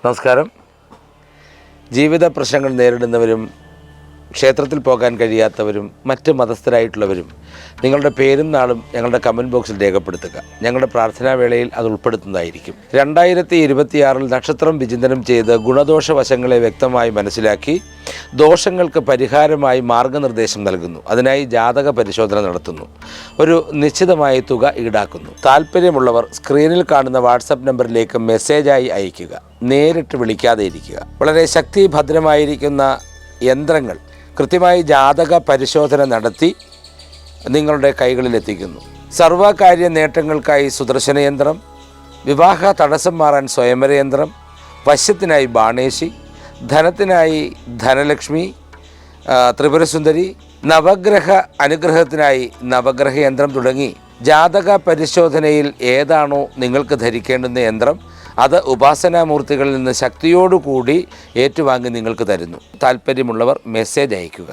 നമസ്കാരം. ജീവിത പ്രശ്നങ്ങൾ നേരിടുന്നവരും ക്ഷേത്രത്തിൽ പോകാൻ കഴിയാത്തവരും മറ്റ് മതസ്ഥരായിട്ടുള്ളവരും നിങ്ങളുടെ പേരും നാളും ഞങ്ങളുടെ കമൻറ്റ് ബോക്സിൽ രേഖപ്പെടുത്തുക. ഞങ്ങളുടെ പ്രാർത്ഥനാ വേളയിൽ അത് ഉൾപ്പെടുത്തുന്നതായിരിക്കും. 2026 നക്ഷത്രം വിചിന്തനം ചെയ്ത് ഗുണദോഷ വശങ്ങളെ വ്യക്തമായി മനസ്സിലാക്കി ദോഷങ്ങൾക്ക് പരിഹാരമായി മാർഗനിർദ്ദേശം നൽകുന്നു. അതിനായി ജാതക പരിശോധന നടത്തുന്നു. ഒരു നിശ്ചിതമായ തുക ഈടാക്കുന്നു. താല്പര്യമുള്ളവർ സ്ക്രീനിൽ കാണുന്ന വാട്സപ്പ് നമ്പറിലേക്ക് മെസ്സേജായി അയയ്ക്കുക. നേരിട്ട് വിളിക്കാതെ ഇരിക്കുക. വളരെ ശക്തിഭദ്രമായിരിക്കുന്ന യന്ത്രങ്ങൾ കൃത്യമായി ജാതക പരിശോധന നടത്തി നിങ്ങളുടെ കൈകളിലെത്തിക്കുന്നു. സർവകാര്യ നേട്ടങ്ങൾക്കായി സുദർശന യന്ത്രം, വിവാഹ തടസ്സം മാറാൻ സ്വയംവര യന്ത്രം, വശ്യത്തിനായി ബാണേശി, ധനത്തിനായി ധനലക്ഷ്മി, ത്രിപുരസുന്ദരി, നവഗ്രഹ അനുഗ്രഹത്തിനായി നവഗ്രഹ യന്ത്രം തുടങ്ങി ജാതക പരിശോധനയിൽ ഏതാണോ നിങ്ങൾക്ക് ധരിക്കേണ്ടുന്ന യന്ത്രം അത് ഉപാസനാമൂർത്തികളിൽ നിന്ന് ശക്തിയോടുകൂടി ഏറ്റുവാങ്ങി നിങ്ങൾക്ക് തരുന്നു. താല്പര്യമുള്ളവർ മെസ്സേജ് അയയ്ക്കുക.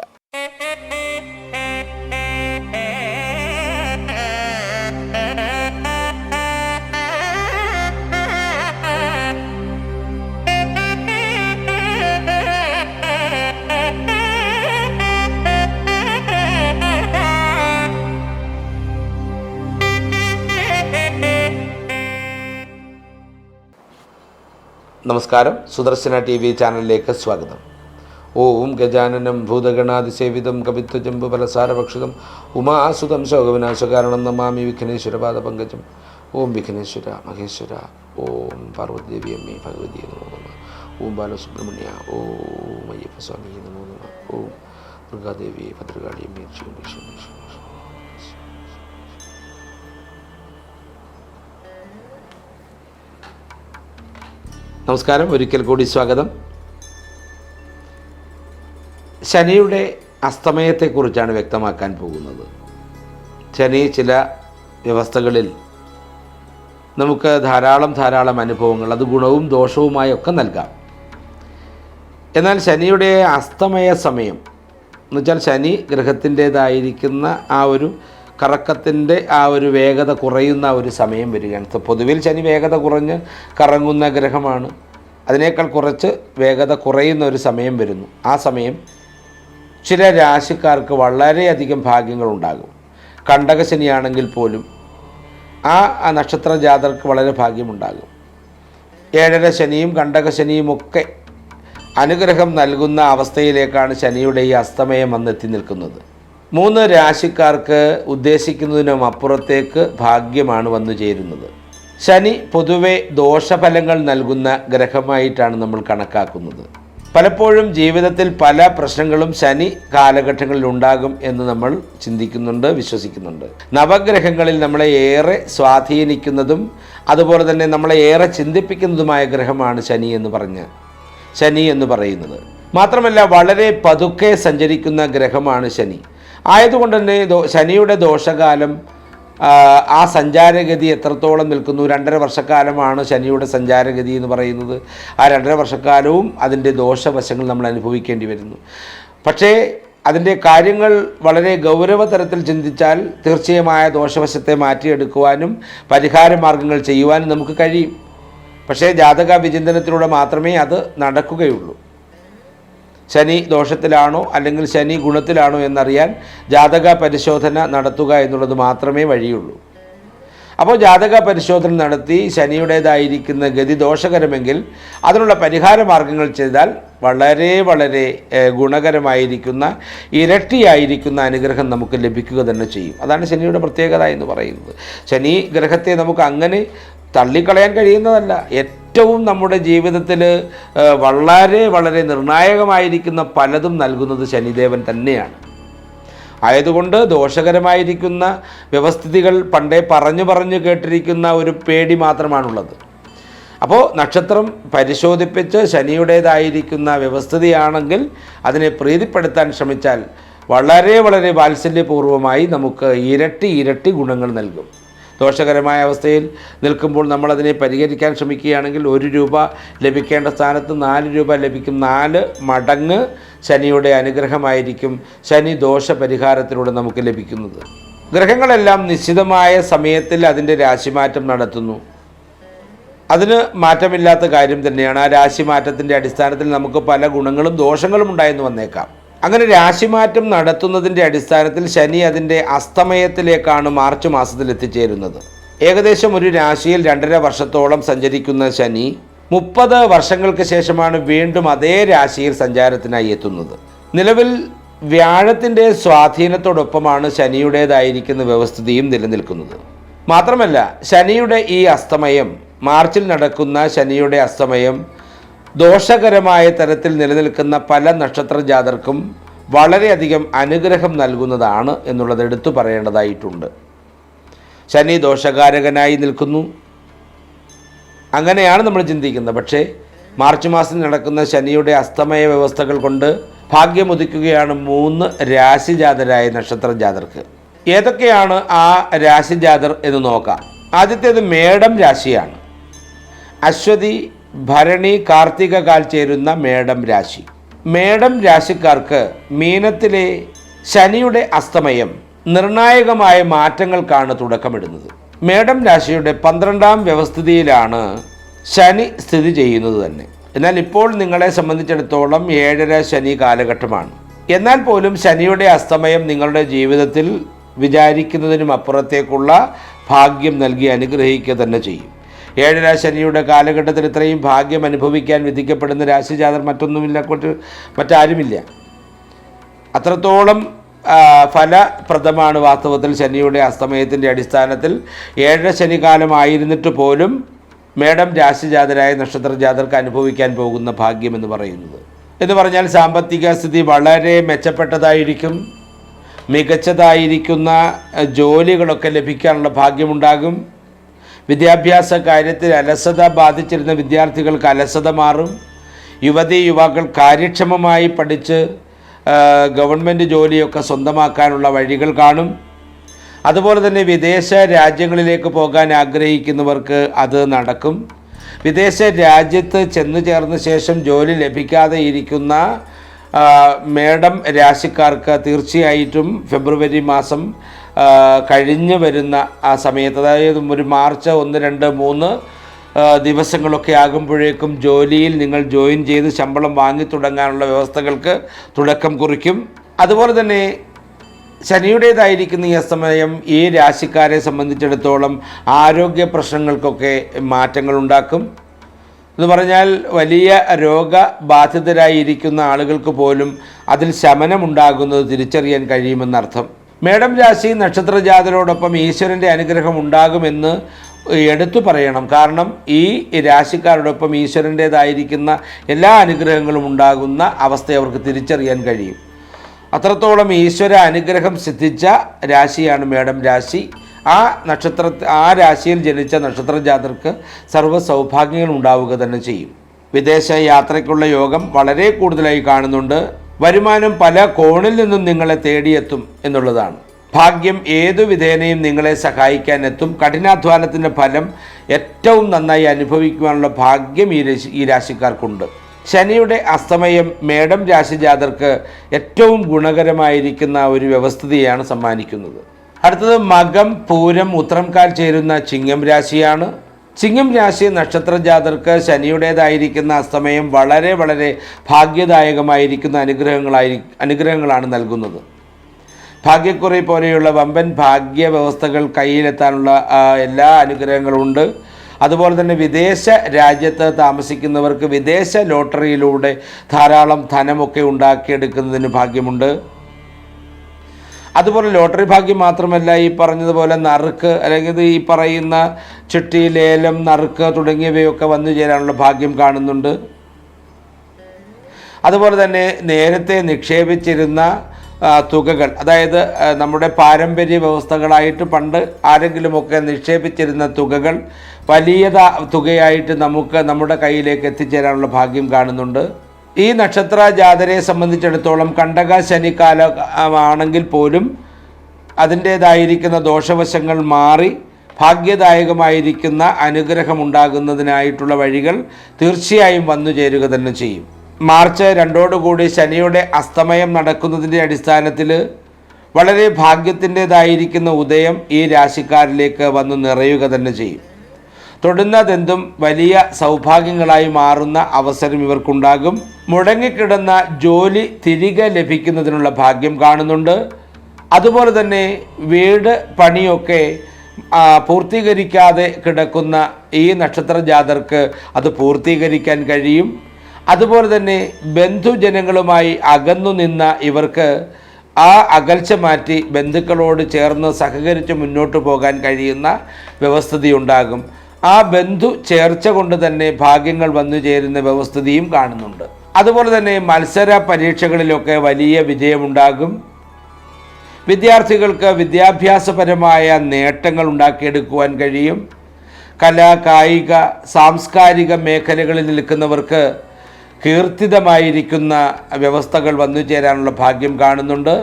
നമസ്കാരം. സുദർശന TV ചാനലിലേക്ക് സ്വാഗതം. ഓം ഗജാനനം ഭൂതഗണാതിസേവിതം കവിത്വജംബു ഫലസാരഭക്ഷിതം ഉമാസുതം ശോകവിനാശകാരണം നമാമി വിഘ്നേശ്വരപാദ പങ്കജം. ഓം വിഘ്നേശ്വര മഹേശ്വര. ഓം പാർവതീദേവി അമ്മേ ഭഗവതിയെ നമോ നമഃ. ഓം ബാലസുബ്രഹ്മണ്യ. ഓം അയ്യപ്പസ്വാമിയെ നമോ നമഃ. ഓം ദുർഗാദേവി ഭദ്രകാളി അമ്മേ. നമസ്കാരം. ഒരിക്കൽ കൂടി സ്വാഗതം. ശനിയുടെ അസ്തമയത്തെക്കുറിച്ചാണ് വ്യക്തമാക്കാൻ പോകുന്നത്. ശനി ചില വ്യവസ്ഥകളിൽ നമുക്ക് ധാരാളം അനുഭവങ്ങൾ, അത് ഗുണവും ദോഷവുമായൊക്കെ നൽകാം. എന്നാൽ ശനിയുടെ അസ്തമയ സമയം എന്ന് വെച്ചാൽ ശനി ഗ്രഹത്തിൻ്റേതായിരിക്കുന്ന ആ ഒരു കറക്കത്തിൻ്റെ ആ ഒരു വേഗത കുറയുന്ന ഒരു സമയം വരികയാണ്. പൊതുവിൽ ശനി വേഗത കുറഞ്ഞ് കറങ്ങുന്ന ഗ്രഹമാണ്. അതിനേക്കാൾ കുറച്ച് വേഗത കുറയുന്ന ഒരു സമയം വരുന്നു. ആ സമയം ചില രാശിക്കാർക്ക് വളരെയധികം ഭാഗ്യങ്ങളുണ്ടാകും. കണ്ടകശനിയാണെങ്കിൽ പോലും ആ നക്ഷത്ര ജാതർക്ക് വളരെ ഭാഗ്യമുണ്ടാകും. 7.5 ശനിയും കണ്ടകശനിയും ഒക്കെ അനുഗ്രഹം നൽകുന്ന അവസ്ഥയിലേക്കാണ് ശനിയുടെ ഈ അസ്തമയം വന്നെത്തി നിൽക്കുന്നത്. 3 രാശിക്കാർക്ക് ഉദ്ദേശിക്കുന്നതിനും അപ്പുറത്തേക്ക് ഭാഗ്യമാണ് വന്നു ചേരുന്നത്. ശനി പൊതുവെ ദോഷഫലങ്ങൾ നൽകുന്ന ഗ്രഹമായിട്ടാണ് നമ്മൾ കണക്കാക്കുന്നത്. പലപ്പോഴും ജീവിതത്തിൽ പല പ്രശ്നങ്ങളും ശനി കാലഘട്ടങ്ങളിൽ ഉണ്ടാകും എന്ന് നമ്മൾ ചിന്തിക്കുന്നുണ്ട്, വിശ്വസിക്കുന്നുണ്ട്. നവഗ്രഹങ്ങളിൽ നമ്മളെ ഏറെ സ്വാധീനിക്കുന്നതും അതുപോലെ തന്നെ നമ്മളെ ഏറെ ചിന്തിപ്പിക്കുന്നതുമായ ഗ്രഹമാണ് ശനി എന്ന് പറയുന്നത്. മാത്രമല്ല വളരെ പതുക്കെ സഞ്ചരിക്കുന്ന ഗ്രഹമാണ് ശനി. ആയതുകൊണ്ട് തന്നെ ശനിയുടെ ദോഷകാലം ആ സഞ്ചാരഗതി എത്രത്തോളം നിൽക്കുന്നു? 2.5 വർഷക്കാലമാണ് ശനിയുടെ സഞ്ചാരഗതി എന്ന് പറയുന്നത്. ആ 2.5 വർഷക്കാലവും അതിൻ്റെ ദോഷവശങ്ങൾ നമ്മൾ അനുഭവിക്കേണ്ടി വരുന്നു. പക്ഷേ അതിൻ്റെ കാര്യങ്ങൾ വളരെ ഗൗരവതരത്തിൽ ചിന്തിച്ചാൽ തീർച്ചയായ ദോഷവശത്തെ മാറ്റിയെടുക്കുവാനും പരിഹാര മാർഗങ്ങൾ ചെയ്യുവാനും നമുക്ക് കഴിയും. പക്ഷേ ജാതക വിചിന്തനത്തിലൂടെ മാത്രമേ അത് നടക്കുകയുള്ളൂ. ശനി ദോഷത്തിലാണോ അല്ലെങ്കിൽ ശനി ഗുണത്തിലാണോ എന്നറിയാൻ ജാതക പരിശോധന നടത്തുക എന്നുള്ളത് മാത്രമേ വഴിയുള്ളൂ. അപ്പോൾ ജാതക പരിശോധന നടത്തി ശനിയുടേതായിരിക്കുന്ന ഗതി ദോഷകരമെങ്കിൽ അതിനുള്ള പരിഹാര മാർഗങ്ങൾ ചെയ്താൽ വളരെ ഗുണകരമായിരിക്കുന്ന ഇരട്ടിയായിരിക്കുന്ന അനുഗ്രഹം നമുക്ക് ലഭിക്കുക തന്നെ ചെയ്യും. അതാണ് ശനിയുടെ പ്രത്യേകത എന്ന് പറയുന്നത്. ശനി ഗ്രഹത്തെ നമുക്ക് അങ്ങനെ തള്ളിക്കളയാൻ കഴിയുന്നതല്ല. ഏറ്റവും നമ്മുടെ ജീവിതത്തിൽ വളരെ നിർണായകമായിരിക്കുന്ന പലതും നൽകുന്നത് ശനിദേവൻ തന്നെയാണ്. ആയതുകൊണ്ട് ദോഷകരമായിരിക്കുന്ന വ്യവസ്ഥിതികൾ പണ്ടേ പറഞ്ഞു കേട്ടിരിക്കുന്ന ഒരു പേടി മാത്രമാണുള്ളത്. അപ്പോൾ നക്ഷത്രം പരിശോധിപ്പിച്ച് ശനിയുടേതായിരിക്കുന്ന വ്യവസ്ഥിതിയാണെങ്കിൽ അതിനെ പ്രീതിപ്പെടുത്താൻ ശ്രമിച്ചാൽ വളരെ വാത്സല്യപൂർവ്വമായി നമുക്ക് ഇരട്ടി ഗുണങ്ങൾ നൽകും. ദോഷകരമായ അവസ്ഥയിൽ നിൽക്കുമ്പോൾ നമ്മളതിനെ പരിഹരിക്കാൻ ശ്രമിക്കുകയാണെങ്കിൽ 1 രൂപ ലഭിക്കേണ്ട സ്ഥാനത്ത് 4 രൂപ ലഭിക്കും. 4 മടങ്ങ് ശനിയുടെ അനുഗ്രഹമായിരിക്കും ശനി ദോഷ പരിഹാരത്തിലൂടെ നമുക്ക് ലഭിക്കുന്നത്. ഗ്രഹങ്ങളെല്ലാം നിശ്ചിതമായ സമയത്തിൽ അതിൻ്റെ രാശിമാറ്റം നടത്തുന്നു. അതിന് മാറ്റമില്ലാത്ത കാര്യം തന്നെയാണ്. ആ രാശിമാറ്റത്തിൻ്റെ അടിസ്ഥാനത്തിൽ നമുക്ക് പല ഗുണങ്ങളും ദോഷങ്ങളും ഉണ്ടായെന്ന് വന്നേക്കാം. അങ്ങനെ രാശിമാറ്റം നടത്തുന്നതിൻ്റെ അടിസ്ഥാനത്തിൽ ശനി അതിൻ്റെ അസ്തമയത്തിലേക്കാണ് മാർച്ച് മാസത്തിൽ എത്തിച്ചേരുന്നത്. ഏകദേശം ഒരു രാശിയിൽ 2.5 വർഷത്തോളം സഞ്ചരിക്കുന്ന ശനി 30 വർഷങ്ങൾക്ക് ശേഷമാണ് വീണ്ടും അതേ രാശിയിൽ സഞ്ചാരത്തിനായി എത്തുന്നത്. നിലവിൽ വ്യാഴത്തിൻ്റെ സ്വാധീനത്തോടൊപ്പമാണ് ശനിയുടേതായിരിക്കുന്ന വ്യവസ്ഥിതിയും നിലനിൽക്കുന്നത്. മാത്രമല്ല, ശനിയുടെ ഈ അസ്തമയം, മാർച്ചിൽ നടക്കുന്ന ശനിയുടെ അസ്തമയം ദോഷകരമായ തരത്തിൽ നിലനിൽക്കുന്ന പല നക്ഷത്ര ജാതർക്കും വളരെയധികം അനുഗ്രഹം നൽകുന്നതാണ് എന്നുള്ളത് എടുത്തു പറയേണ്ടതായിട്ടുണ്ട്. ശനി ദോഷകാരകനായി നിൽക്കുന്നു, അങ്ങനെയാണ് നമ്മൾ ചിന്തിക്കുന്നത്. പക്ഷേ മാർച്ച് മാസം നടക്കുന്ന ശനിയുടെ അസ്തമയ വ്യവസ്ഥകൾ കൊണ്ട് ഭാഗ്യമുദിക്കുകയാണ് 3 രാശിജാതരായ നക്ഷത്ര ജാതർക്ക്. ഏതൊക്കെയാണ് ആ രാശിജാതർ എന്ന് നോക്കാം. ആദ്യത്തേത് മേടം രാശിയാണ്. അശ്വതി, ഭരണി, കാർത്തിക കാൽ ചേരുന്ന മേടം രാശി. മേടം രാശിക്കാർക്ക് മീനത്തിലെ ശനിയുടെ അസ്തമയം നിർണായകമായ മാറ്റങ്ങൾക്കാണ് തുടക്കമിടുന്നത്. മേടം രാശിയുടെ 12ാം വ്യവസ്ഥിതിയിലാണ് ശനി സ്ഥിതി ചെയ്യുന്നത് തന്നെ. എന്നാൽ ഇപ്പോൾ നിങ്ങളെ സംബന്ധിച്ചിടത്തോളം 7.5 ശനി കാലഘട്ടമാണ്. എന്നാൽ പോലും ശനിയുടെ അസ്തമയം നിങ്ങളുടെ ജീവിതത്തിൽ വിചാരിക്കുന്നതിനും അപ്പുറത്തേക്കുള്ള ഭാഗ്യം നൽകി അനുഗ്രഹിക്കുക തന്നെ ചെയ്യും. 7.5 ശനിയുടെ കാലഘട്ടത്തിൽ ഇത്രയും ഭാഗ്യം അനുഭവിക്കാൻ വിധിക്കപ്പെടുന്ന രാശിജാതർ മറ്റാരുമില്ല. അത്രത്തോളം ഫലപ്രദമാണ് വാസ്തവത്തിൽ ശനിയുടെ അസ്തമയത്തിൻ്റെ അടിസ്ഥാനത്തിൽ. 7.5 ശനികാലമായിരുന്നിട്ട് പോലും മേടം രാശിജാതരായ നക്ഷത്ര ജാതർക്ക് അനുഭവിക്കാൻ പോകുന്ന ഭാഗ്യം എന്ന് പറയുന്നത്. എന്ന് പറഞ്ഞാൽ സാമ്പത്തിക സ്ഥിതി വളരെ മെച്ചപ്പെട്ടതായിരിക്കും. മികച്ചതായിരിക്കുന്ന ജോലികളൊക്കെ ലഭിക്കാനുള്ള ഭാഗ്യമുണ്ടാകും. വിദ്യാഭ്യാസ കാര്യത്തിൽ അലസത ബാധിച്ചിരുന്ന വിദ്യാർത്ഥികൾക്ക് അലസത മാറും. യുവാക്കൾ കാര്യക്ഷമമായി പഠിച്ച് ഗവൺമെൻറ് ജോലിയൊക്കെ സ്വന്തമാക്കാനുള്ള വഴികൾ കാണും. അതുപോലെ തന്നെ വിദേശ രാജ്യങ്ങളിലേക്ക് പോകാൻ ആഗ്രഹിക്കുന്നവർക്ക് അത് നടക്കും. വിദേശ രാജ്യത്ത് ചെന്നു ചേർന്ന ശേഷം ജോലി ലഭിക്കാതെ ഇരിക്കുന്ന മേടം രാശിക്കാർക്ക് തീർച്ചയായിട്ടും ഫെബ്രുവരി മാസം കഴിഞ്ഞു വരുന്ന ആ സമയത്ത്, അതായത് ഒരു മാർച്ച് 1, 2, 3 ദിവസങ്ങളൊക്കെ ആകുമ്പോഴേക്കും ജോലിയിൽ നിങ്ങൾ ജോയിൻ ചെയ്ത് ശമ്പളം വാങ്ങി തുടങ്ങാനുള്ള വ്യവസ്ഥകൾക്ക് തുടക്കം കുറിക്കും. അതുപോലെ തന്നെ ശനിയുടേതായിരിക്കുന്ന ഈ സമയം ഈ രാശിക്കാരെ സംബന്ധിച്ചിടത്തോളം ആരോഗ്യ പ്രശ്നങ്ങൾക്കൊക്കെ മാറ്റങ്ങളുണ്ടാക്കും. എന്ന് പറഞ്ഞാൽ വലിയ രോഗബാധിതരായിരിക്കുന്ന ആളുകൾക്ക് പോലും അതിൽ ശമനമുണ്ടാകുന്നത് തിരിച്ചറിയാൻ കഴിയുമെന്നർത്ഥം. മേടം രാശി നക്ഷത്ര ജാതരോടൊപ്പം ഈശ്വരൻ്റെ അനുഗ്രഹം ഉണ്ടാകുമെന്ന് എടുത്തു പറയണം. കാരണം ഈ രാശിക്കാരോടൊപ്പം ഈശ്വരൻ്റേതായിരിക്കുന്ന എല്ലാ അനുഗ്രഹങ്ങളും ഉണ്ടാകുന്ന അവസ്ഥ അവർക്ക് തിരിച്ചറിയാൻ കഴിയും. അത്രത്തോളം ഈശ്വര അനുഗ്രഹം സിദ്ധിച്ച രാശിയാണ് മേടം രാശി. ആ രാശിയിൽ ജനിച്ച നക്ഷത്ര ജാതർക്ക് സർവ്വ സൗഭാഗ്യങ്ങൾ ഉണ്ടാവുക തന്നെ ചെയ്യും. വിദേശ യാത്രയ്ക്കുള്ള യോഗം വളരെ കൂടുതലായി കാണുന്നുണ്ട്. വരുമാനം പല കോണിൽ നിന്നും നിങ്ങളെ തേടിയെത്തും എന്നുള്ളതാണ്. ഭാഗ്യം ഏതു വിധേനയും നിങ്ങളെ സഹായിക്കാൻ എത്തും. കഠിനാധ്വാനത്തിൻ്റെ ഫലം ഏറ്റവും നന്നായി അനുഭവിക്കുവാനുള്ള ഭാഗ്യം ഈ രാശിക്കാർക്കുണ്ട്. ശനിയുടെ അസ്തമയം മേടം രാശി ജാതർക്ക് ഏറ്റവും ഗുണകരമായിരിക്കുന്ന ഒരു വ്യവസ്ഥിതിയാണ് സമ്മാനിക്കുന്നത്. അടുത്തത് മകം, പൂരം, ഉത്രം കാൽ ചേരുന്ന ചിങ്ങം രാശിയാണ്. ചിങ്ങം രാശി നക്ഷത്ര ജാതർക്ക് ശനിയുടേതായിരിക്കുന്ന അസ്തമയം വളരെ വളരെ ഭാഗ്യദായകമായിരിക്കുന്ന അനുഗ്രഹങ്ങളാണ് നൽകുന്നത്. ഭാഗ്യക്കുറി പോലെയുള്ള വമ്പൻ ഭാഗ്യ വ്യവസ്ഥകൾ കയ്യിലെത്താനുള്ള എല്ലാ അനുഗ്രഹങ്ങളും ഉണ്ട്. അതുപോലെ തന്നെ വിദേശ രാജ്യത്ത് താമസിക്കുന്നവർക്ക് വിദേശ ലോട്ടറിയിലൂടെ ധാരാളം ധനമൊക്കെ ഉണ്ടാക്കിയെടുക്കുന്നതിന് ഭാഗ്യമുണ്ട്. അതുപോലെ ലോട്ടറി ഭാഗ്യം മാത്രമല്ല, ഈ പറഞ്ഞതുപോലെ നറുക്ക് അല്ലെങ്കിൽ ഈ പറയുന്ന ചിട്ടി, ലേലം, നറുക്ക് തുടങ്ങിയവയൊക്കെ വന്നു ചേരാനുള്ള ഭാഗ്യം കാണുന്നുണ്ട്. അതുപോലെ തന്നെ നേരത്തെ നിക്ഷേപിച്ചിരുന്ന തുകകൾ, അതായത് നമ്മുടെ പാരമ്പര്യ വ്യവസ്ഥകളായിട്ട് പണ്ട് ആരെങ്കിലുമൊക്കെ നിക്ഷേപിച്ചിരുന്ന തുകകൾ വലിയ തുകയായിട്ട് നമ്മുടെ കയ്യിലേക്ക് എത്തിച്ചേരാനുള്ള ഭാഗ്യം കാണുന്നുണ്ട്. ഈ നക്ഷത്ര ജാതരെ സംബന്ധിച്ചിടത്തോളം കണ്ടക ശനിക്കാലമാണെങ്കിൽ പോലും അതിൻ്റേതായിരിക്കുന്ന ദോഷവശങ്ങൾ മാറി ഭാഗ്യദായകമായിരിക്കുന്ന അനുഗ്രഹം ഉണ്ടാകുന്നതിനായിട്ടുള്ള വഴികൾ തീർച്ചയായും വന്നു ചേരുക തന്നെ ചെയ്യും. മാർച്ച് 2 ശനിയുടെ അസ്തമയം നടക്കുന്നതിൻ്റെ അടിസ്ഥാനത്തിൽ വളരെ ഭാഗ്യത്തിൻ്റേതായിരിക്കുന്ന ഉദയം ഈ രാശിക്കാരിലേക്ക് വന്നു നിറയുക തന്നെ ചെയ്യും. തൊടുന്നതെന്തും വലിയ സൗഭാഗ്യങ്ങളായി മാറുന്ന അവസരം ഇവർക്കുണ്ടാകും. മുടങ്ങിക്കിടന്ന ജോലി തിരികെ ലഭിക്കുന്നതിനുള്ള ഭാഗ്യം കാണുന്നുണ്ട്. അതുപോലെ തന്നെ വീട് പണിയൊക്കെ പൂർത്തീകരിക്കാതെ കിടക്കുന്ന ഈ നക്ഷത്ര ജാതർക്ക് അത് പൂർത്തീകരിക്കാൻ കഴിയും. അതുപോലെ തന്നെ ബന്ധുജനങ്ങളുമായി അകന്നു നിന്ന ഇവർക്ക് ആ അകൽച്ച മാറ്റി ബന്ധുക്കളോട് ചേർന്ന് സഹകരിച്ച് മുന്നോട്ട് പോകാൻ കഴിയുന്ന വ്യവസ്ഥിതിയുണ്ടാകും. ആ ബന്ധു ചേർച്ച കൊണ്ട് തന്നെ ഭാഗ്യങ്ങൾ വന്നു ചേരുന്ന വ്യവസ്ഥിതിയും കാണുന്നുണ്ട്. അതുപോലെ തന്നെ മത്സര പരീക്ഷകളിലൊക്കെ വലിയ വിജയമുണ്ടാകും. വിദ്യാർത്ഥികൾക്ക് വിദ്യാഭ്യാസപരമായ നേട്ടങ്ങൾ ഉണ്ടാക്കിയെടുക്കുവാൻ കഴിയും. കലാ, കായിക, സാംസ്കാരിക മേഖലകളിൽ നിൽക്കുന്നവർക്ക് കീർത്തിതമായിരിക്കുന്ന വ്യവസ്ഥകൾ വന്നു ചേരാനുള്ള ഭാഗ്യം കാണുന്നുണ്ട്.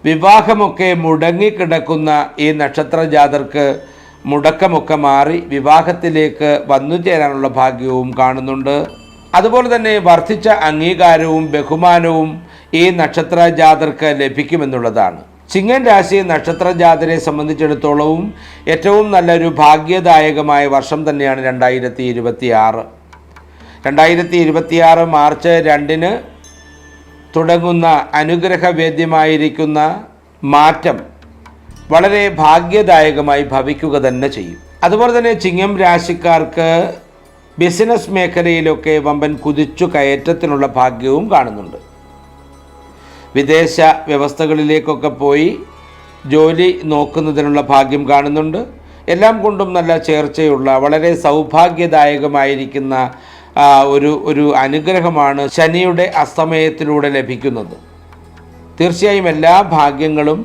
വിവാഹമൊക്കെ മുടങ്ങിക്കിടക്കുന്ന ഈ നക്ഷത്ര ജാതർക്ക് മുടക്കമൊക്കെ മാറി വിവാഹത്തിലേക്ക് വന്നു ചേരാനുള്ള ഭാഗ്യവും കാണുന്നുണ്ട്. അതുപോലെ തന്നെ വർദ്ധിച്ച അംഗീകാരവും ബഹുമാനവും ഈ നക്ഷത്ര ജാതർക്ക് ലഭിക്കുമെന്നുള്ളതാണ്. ചിങ്ങൻ രാശി നക്ഷത്ര ജാതരെ സംബന്ധിച്ചിടത്തോളവും ഏറ്റവും നല്ലൊരു ഭാഗ്യദായകമായ വർഷം തന്നെയാണ് 2026. 2026 മാർച്ച് 2 തുടങ്ങുന്ന അനുഗ്രഹവേദ്യമായിരിക്കുന്ന മാറ്റം വളരെ ഭാഗ്യദായകമായി ഭവിക്കുക തന്നെ ചെയ്യും. അതുപോലെ തന്നെ ചിങ്ങം രാശിക്കാർക്ക് ബിസിനസ് മേഖലയിലൊക്കെ വമ്പൻ കുതിച്ചു കയറ്റത്തിനുള്ള ഭാഗ്യവും കാണുന്നുണ്ട്. വിദേശ വ്യവസ്ഥകളിലേക്കൊക്കെ പോയി ജോലി നോക്കുന്നതിനുള്ള ഭാഗ്യം കാണുന്നുണ്ട്. എല്ലാം കൊണ്ടും നല്ല ചേർച്ചയുള്ള വളരെ സൗഭാഗ്യദായകമായിരിക്കുന്ന ഒരു അനുഗ്രഹമാണ് ശനിയുടെ അസ്തമയത്തിലൂടെ ലഭിക്കുന്നത്. തീർച്ചയായും എല്ലാ ഭാഗ്യങ്ങളും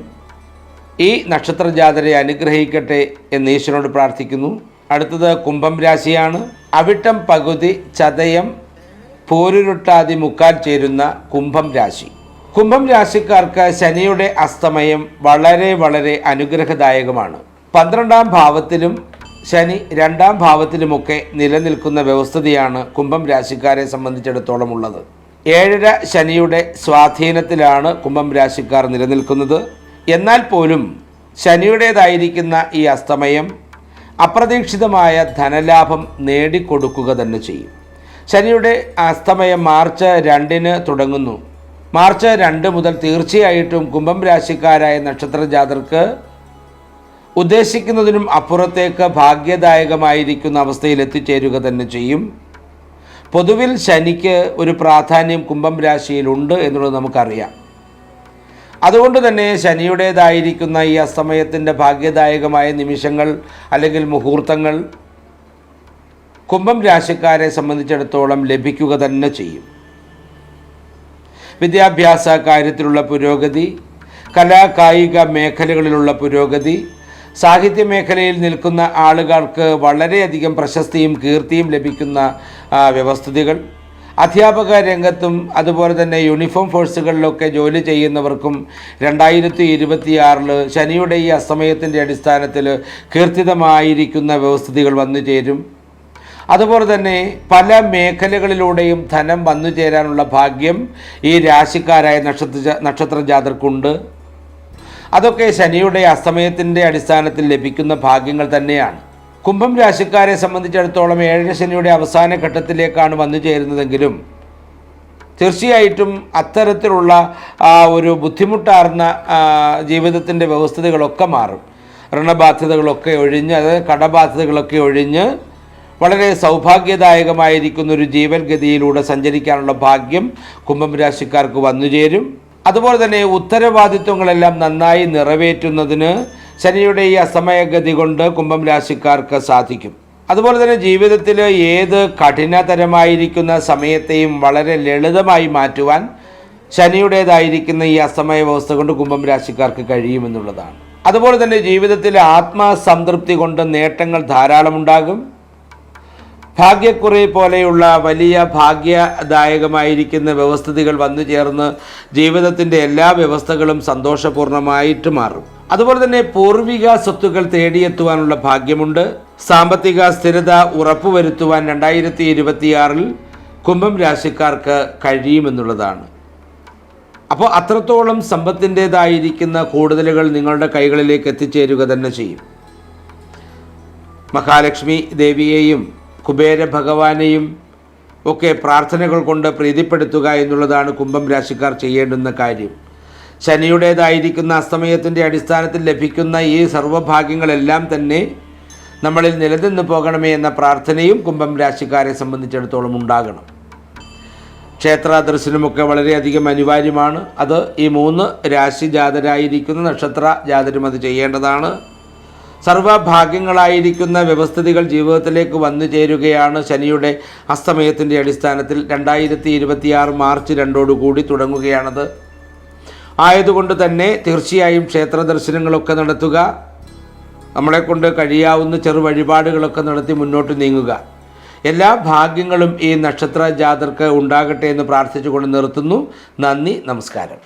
ഈ നക്ഷത്ര ജാതരെ അനുഗ്രഹിക്കട്ടെ എന്ന് ഈശ്വരനോട് പ്രാർത്ഥിക്കുന്നു. അടുത്തത് കുംഭം രാശിയാണ്. അവിട്ടം പകുതി ചതയം പോരുരുട്ടാതി മുക്കാൽ ചേരുന്ന കുംഭം രാശി. കുംഭം രാശിക്കാർക്ക് ശനിയുടെ അസ്തമയം വളരെ അനുഗ്രഹദായകമാണ്. 12ാം ഭാവത്തിലും ശനി 2ാം ഭാവത്തിലുമൊക്കെ നിലനിൽക്കുന്ന വ്യവസ്ഥിതിയാണ് കുംഭം രാശിക്കാരെ സംബന്ധിച്ചിടത്തോളം ഉള്ളത്. 7ര ശനിയുടെ സ്വാധീനത്തിലാണ് കുംഭം രാശിക്കാർ നിലനിൽക്കുന്നത്. എന്നാൽ പോലും ശനിയുടേതായിരിക്കുന്ന ഈ അസ്തമയം അപ്രതീക്ഷിതമായ ധനലാഭം നേടിക്കൊടുക്കുക തന്നെ ചെയ്യും. ശനിയുടെ അസ്തമയം മാർച്ച് 2 തുടങ്ങുന്നു. മാർച്ച് 2 മുതൽ തീർച്ചയായിട്ടും കുംഭം രാശിക്കാരായ നക്ഷത്ര ജാതർക്ക് ഉദ്ദേശിക്കുന്നതിനും അപ്പുറത്തേക്ക് ഭാഗ്യദായകമായിരിക്കുന്ന അവസ്ഥയിൽ എത്തിച്ചേരുക തന്നെ ചെയ്യും. പൊതുവിൽ ശനിക്ക് ഒരു പ്രാധാന്യം കുംഭം രാശിയിലുണ്ട് എന്നുള്ളത് നമുക്കറിയാം. അതുകൊണ്ട് തന്നെ ശനിയുടേതായിരിക്കുന്ന ഈ അസ്തമയത്തിൻ്റെ ഭാഗ്യദായകമായ നിമിഷങ്ങൾ അല്ലെങ്കിൽ മുഹൂർത്തങ്ങൾ കുംഭം രാശിക്കാരെ സംബന്ധിച്ചിടത്തോളം ലഭിക്കുക തന്നെ ചെയ്യും. വിദ്യാഭ്യാസ കാര്യത്തിലുള്ള പുരോഗതി, കലാ കായിക മേഖലകളിലുള്ള പുരോഗതി, സാഹിത്യ മേഖലയിൽ നിൽക്കുന്ന ആളുകൾക്ക് വളരെയധികം പ്രശസ്തിയും കീർത്തിയും ലഭിക്കുന്ന വ്യവസ്ഥിതികൾ, അധ്യാപക രംഗത്തും അതുപോലെ തന്നെ യൂണിഫോം ഫോഴ്സുകളിലൊക്കെ ജോലി ചെയ്യുന്നവർക്കും 2026 ശനിയുടെ ഈ അസ്തമയത്തിൻ്റെ അടിസ്ഥാനത്തിൽ കീർത്തിതമായിരിക്കുന്ന വ്യവസ്ഥിതികൾ വന്നു ചേരും. അതുപോലെ തന്നെ പല മേഖലകളിലൂടെയും ധനം വന്നു ചേരാനുള്ള ഭാഗ്യം ഈ രാശിക്കാരായ നക്ഷത്ര ജാതർക്കുണ്ട്. അതൊക്കെ ശനിയുടെ അസ്തമയത്തിൻ്റെ അടിസ്ഥാനത്തിൽ ലഭിക്കുന്ന ഭാഗ്യങ്ങൾ തന്നെയാണ്. കുംഭം രാശിക്കാരെ സംബന്ധിച്ചിടത്തോളം 7 ശനിയുടെ അവസാന ഘട്ടത്തിലേക്കാണ് വന്നു ചേരുന്നതെങ്കിലും തീർച്ചയായിട്ടും അത്തരത്തിലുള്ള ഒരു ബുദ്ധിമുട്ടാർന്ന ജീവിതത്തിൻ്റെ വ്യവസ്ഥിതികളൊക്കെ മാറും. ഋണബാധ്യതകളൊക്കെ ഒഴിഞ്ഞ്, അതായത് കടബാധ്യതകളൊക്കെ ഒഴിഞ്ഞ് വളരെ സൗഭാഗ്യദായകമായിരിക്കുന്നൊരു ജീവൻ ഗതിയിലൂടെ സഞ്ചരിക്കാനുള്ള ഭാഗ്യം കുംഭം രാശിക്കാർക്ക് വന്നുചേരും. അതുപോലെ തന്നെ ഉത്തരവാദിത്വങ്ങളെല്ലാം നന്നായി നിറവേറ്റുന്നതിന് ശനിയുടെ ഈ അസമയഗതി കൊണ്ട് കുംഭം രാശിക്കാർക്ക് സാധിക്കും. അതുപോലെ തന്നെ ജീവിതത്തിൽ ഏത് കഠിനതരമായിരിക്കുന്ന സമയത്തെയും വളരെ ലളിതമായി മാറ്റുവാൻ ശനിയുടേതായിരിക്കുന്ന ഈ അസമയ വ്യവസ്ഥ കൊണ്ട് കുംഭം രാശിക്കാർക്ക് കഴിയുമെന്നുള്ളതാണ്. അതുപോലെ തന്നെ ജീവിതത്തിൽ ആത്മസംതൃപ്തി കൊണ്ട് നേട്ടങ്ങൾ ധാരാളമുണ്ടാകും. ഭാഗ്യക്കുറി പോലെയുള്ള വലിയ ഭാഗ്യദായകമായിരിക്കുന്ന വ്യവസ്ഥിതികൾ വന്നു ചേർന്ന് ജീവിതത്തിൻ്റെ എല്ലാ വ്യവസ്ഥകളും സന്തോഷപൂർണ്ണമായിട്ട് മാറും. അതുപോലെ തന്നെ പൂർവിക സ്വത്തുക്കൾ തേടിയെത്തുവാനുള്ള ഭാഗ്യമുണ്ട്. സാമ്പത്തിക സ്ഥിരത ഉറപ്പുവരുത്തുവാൻ 2026 കുംഭം രാശിക്കാർക്ക് കഴിയുമെന്നുള്ളതാണ്. അപ്പോൾ അത്രത്തോളം സമ്പത്തിൻ്റേതായിരിക്കുന്ന കൂടുതലുകൾ നിങ്ങളുടെ കൈകളിലേക്ക് എത്തിച്ചേരുക തന്നെ ചെയ്യും. മഹാലക്ഷ്മി ദേവിയെയും കുബേര ഭഗവാനെയും ഒക്കെ പ്രാർത്ഥനകൾ കൊണ്ട് പ്രീതിപ്പെടുത്തുക എന്നുള്ളതാണ് കുംഭം രാശിക്കാർ ചെയ്യേണ്ടുന്ന കാര്യം. ശനിയുടേതായിരിക്കുന്ന അസ്തമയത്തിൻ്റെ അടിസ്ഥാനത്തിൽ ലഭിക്കുന്ന ഈ സർവ്വഭാഗ്യങ്ങളെല്ലാം തന്നെ നമ്മളിൽ നിലനിന്ന് പോകണമേ എന്ന പ്രാർത്ഥനയും കുംഭം രാശിക്കാരെ സംബന്ധിച്ചിടത്തോളം ഉണ്ടാകണം. ക്ഷേത്ര ദർശനമൊക്കെ വളരെയധികം അനിവാര്യമാണ്. അത് ഈ 3 രാശി ജാതരായിരിക്കുന്ന നക്ഷത്ര ജാതരും അത് ചെയ്യേണ്ടതാണ്. സർവ്വഭാഗ്യങ്ങളായിരിക്കുന്ന വ്യവസ്ഥിതികൾ ജീവിതത്തിലേക്ക് വന്നു ചേരുകയാണ് ശനിയുടെ അസ്തമയത്തിൻ്റെ അടിസ്ഥാനത്തിൽ. 2026 മാർച്ച് 2 തുടങ്ങുകയാണത്. ആയതുകൊണ്ട് തന്നെ തീർച്ചയായും ക്ഷേത്ര ദർശനങ്ങളൊക്കെ നടത്തുക, നമ്മളെക്കൊണ്ട് കഴിയാവുന്ന ചെറു വഴിപാടുകളൊക്കെ നടത്തി മുന്നോട്ട് നീങ്ങുക. എല്ലാ ഭാഗ്യങ്ങളും ഈ നക്ഷത്ര ജാതർക്ക് ഉണ്ടാകട്ടെ എന്ന് പ്രാർത്ഥിച്ചുകൊണ്ട് നിർത്തുന്നു. നന്ദി, നമസ്കാരം.